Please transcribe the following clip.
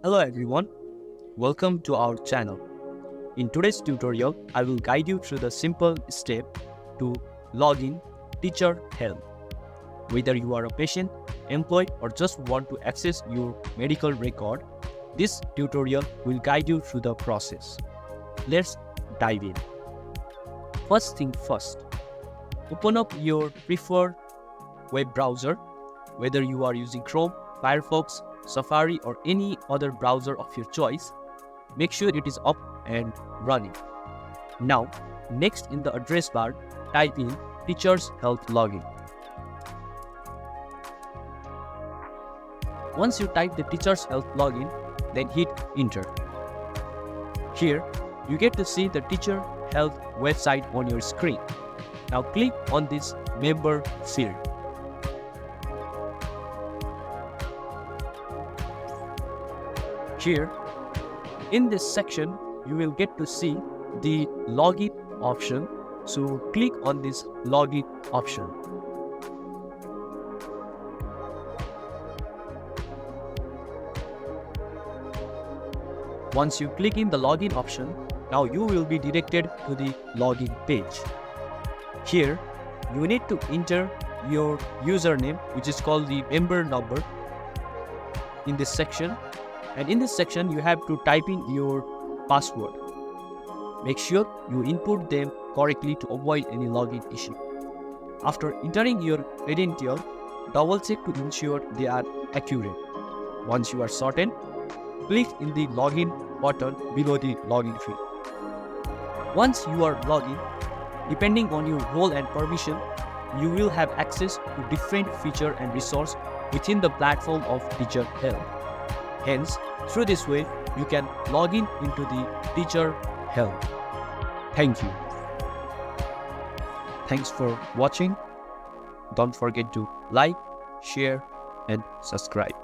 Hello everyone, welcome to our channel. In today's tutorial, I will guide you through the simple step to log in Teacher Help. Whether you are a patient, employee or just want to access your medical record, this tutorial will guide you through the process. Let's dive in. First thing first, open up your preferred web browser, whether you are using Chrome, Firefox, Safari or any other browser of your choice. Make sure it is up and running. Now, next in the address bar, type in Teachers Help Login. Once you type the Teachers Help Login, then hit Enter. Here, you get to see the Teacher Help website on your screen. Now click on this Member field. Here, in this section, you will get to see the login option. So click on this login option. Once you click in the login option, now you will be directed to the login page. Here, you need to enter your username, which is called the member number, in this section. And in this section, you have to type in your password. Make sure you input them correctly to avoid any login issue. After entering your credentials, double check to ensure they are accurate. Once you are certain, click in the login button below the login field. Once you are logged in, depending on your role and permission, you will have access to different features and resources within the platform of Teacher Help. Hence, through this way, you can log in into the Teacher Help. Thank you. Thanks for watching. Don't forget to like, share, and subscribe.